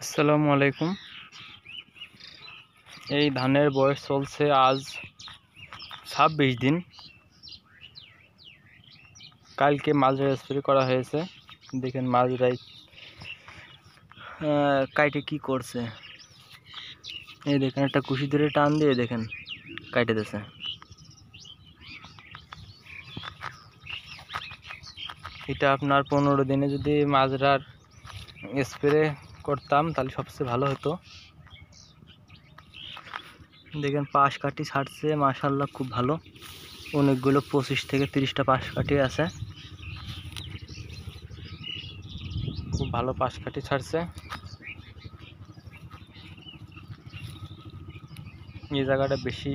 আসসালামু আলাইকুম। এই ধানের বয়স চলছে আজ 26 দিন। কালকে মাজরা স্প্রে করা হয়েছে। দেখেন মাজরাই কাইটে কি করছে। এই দেখেন একটা কুশি ধরে টান দিয়ে দেখেন কাইটে দিয়েছে। এটা আপনার 15 দিনে যদি মাজরার স্প্রে করতাম তাহলে সবচেয়ে ভালো হতো। দেখেন পাশ কাঠি ছাড়ছে, মাশাআল্লাহ খুব ভালো। অনেকগুলো 25 থেকে 30টা পাশ কাঠি আছে, খুব ভালো পাশ কাঠি ছাড়ছে। এই জায়গাটা বেশি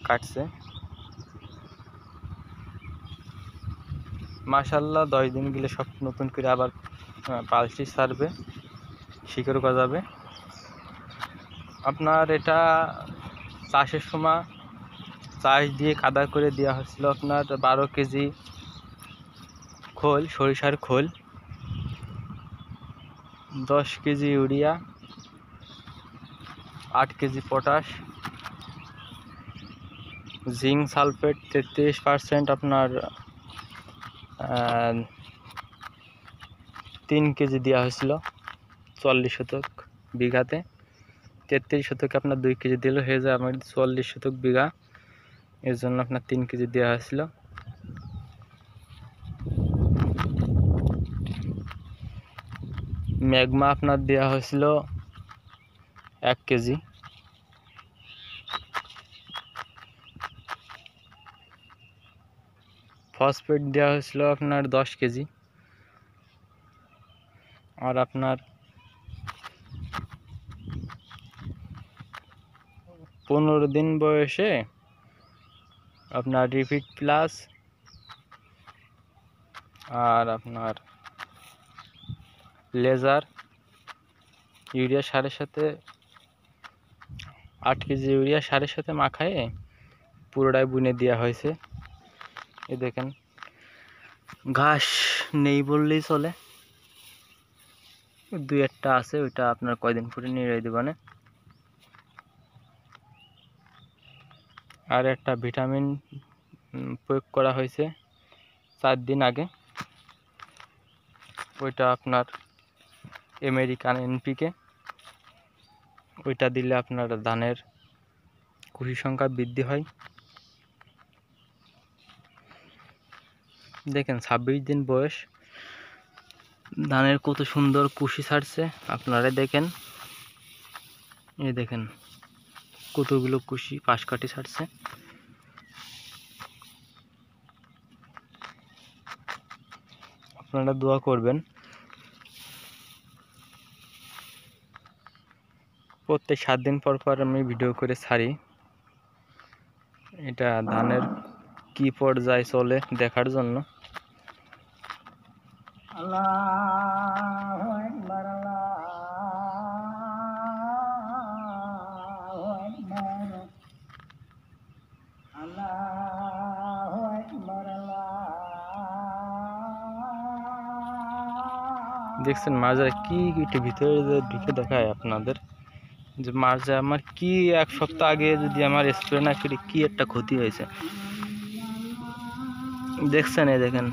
কাটছে মাশাআল্লাহ। 10 দিন গেলে সব নতুন করে আবার পালসি ছাড়বে, শিকড় গজাবে। আপনার এটা চাষের সময় চাষ দিয়ে কাদা করে দেওয়া হয়েছিল আপনার 12 কেজি খোল, সরিষার খোল, 10 KG urea, 8 KG potash, zinc sulphate 33%, আপনার 3 কেজি দেওয়া হয়েছিল 40 শতক বিঘাতে। 33 শতকে আপনার 2 কেজি দিলে হয়ে যায় আমার 40 শতক বিঘা, এর জন্য আপনার 3 কেজি দেওয়া হয়েছিল। ম্যাগমা আপনার দেওয়া হয়েছিল 1 কেজি। ফসফেট দেওয়া হয়েছিল আপনার 10 কেজি। আর আপনার 15 দিন বয়সে আপনার রিপিট প্লাস আর আপনার লেজার ইউরিয়া সারের সাথে 8 কেজি ইউরিয়া সারের সাথে মাখায়ে পুরোটাই বুনে দেওয়া হয়েছে। এ দেখেন ঘাস নেই বললেই চলে, 2-1টা আছে, ওইটা আপনার কয়দিন পরে নিয়ে দেবানে। আর একটা ভিটামিন প্রয়োগ করা হয়েছে 4 দিন আগে, ওইটা আপনার আমেরিকান এনপিকে। ওইটা দিলে আপনার ধানের কুশি সংখ্যা বৃদ্ধি হয়। দেখেন 26 দিন বয়স, ধানের কত সুন্দর কুশি ছাড়ছে আপনারা দেখেন। এই দেখেন কতগুলো কুশি পাশ কাটি ছাড়ছে। আপনারা দোয়া করবেন। প্রত্যেক 7 দিন পর পর আমি ভিডিও করে ছাড়ি, এটা ধানের কি পর্যায়ে চলে দেখার জন্য। দেখছেন মাজরা কি একটু ভিতরে ঢুকে দেখায় আপনাদের যে মাজরা আমার কি 1 সপ্তাহ আগে যদি আমার স্প্রে না করি কি একটা ক্ষতি হয়েছে। দেখছেন এই দেখেন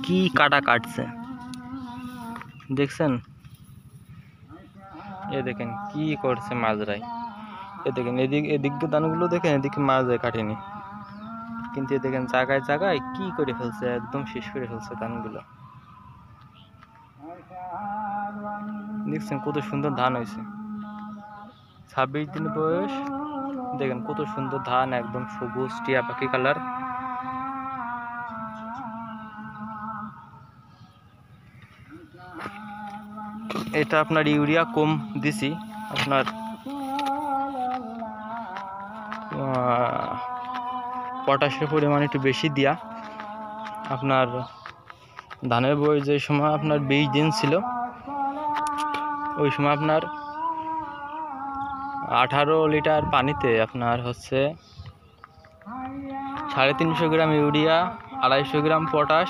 কি কাটা কাটছে, দেখছেন এ দেখেন কি করছে মাজরায়। এ দেখেন এদিক দানগুলো দেখেন, এদিকে মাজরায় কাটেনি, কিন্তু এ দেখেন জায়গায় জায়গায় কি করে ফেলছে, একদম শেষ করে ফেলছে ধানগুলো। দেখছেন কত সুন্দর ধান হয়েছে, 26 দিন বয়স। দেখেন কত সুন্দর ধান, একদম সবুজ টিয়া পাখি কালার। এটা আপনার ইউরিয়া কম দিছি, আপনার পটাশের পরিমাণ একটু বেশি দিয়া। আপনার ধানের বয়স যে সময় আপনার 20 দিন ছিল, ওই সময় আপনার 18 লিটার পানিতে আপনার হচ্ছে 350 গ্রাম ইউরিয়া, 250 গ্রাম পটাশ,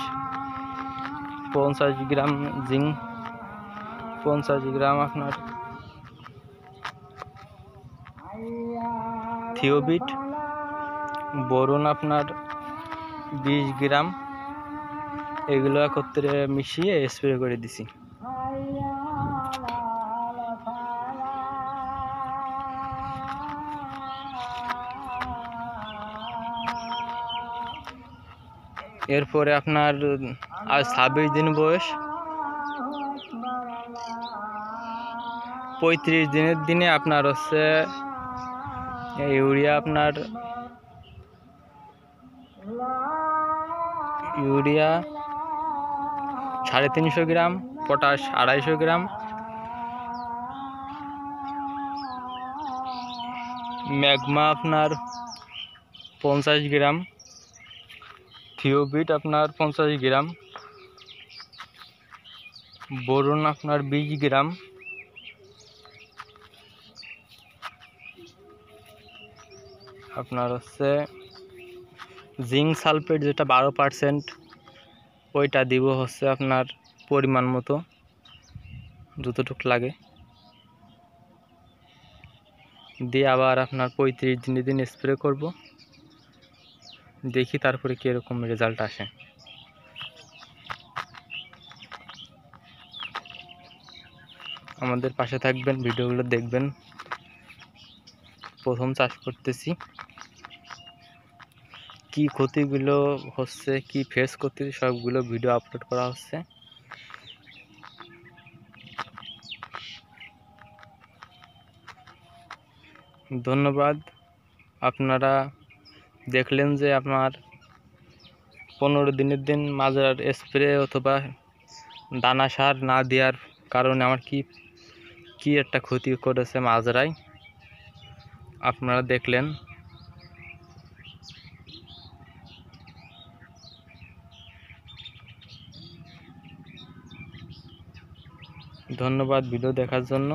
50 গ্রাম জিঙ্ক 50 গ্রাম আপনার থিওবিট, বোরন আপনার 20 গ্রাম, এগুলো একত্রে মিশিয়ে স্প্রে করে দিছি। এরপরে আপনার আজ 26 দিন বয়স, 35 দিনের দিনে আপনার হচ্ছে ইউরিয়া, আপনার ইউরিয়া 350 গ্রাম, পটাশ 250 গ্রাম, ম্যাগমা আপনার 50 গ্রাম, থিওবিট আপনার 50 গ্রাম, বোরন আপনার 20 গ্রাম, আপনার হচ্ছে জিঙ্ক সালফেট যেটা 12%, ওইটা দিব হচ্ছে আপনার পরিমাণ মতো যতটুকু লাগে, দিয়ে আবার আপনার 35 দিনের দিন স্প্রে করব, দেখি তারপরে কীরকম রেজাল্ট আসে। আমাদের পাশে থাকবেন, ভিডিওগুলো দেখবেন। প্রথম চাষ করতেছি, কি ক্ষতিগুলো হচ্ছে, কি ফেস করতেছি, সবগুলো ভিডিও আপলোড করা হচ্ছে। ধন্যবাদ। আপনারা দেখলেন যে আপনার 15 দিনের দিন মাজরার স্প্রে অথবা দানা সার না দেওয়ার কারণে আমার কি একটা ক্ষতি করেছে মাজরায়, আপনারা দেখলেন। ধন্যবাদ ভিডিও দেখার জন্য।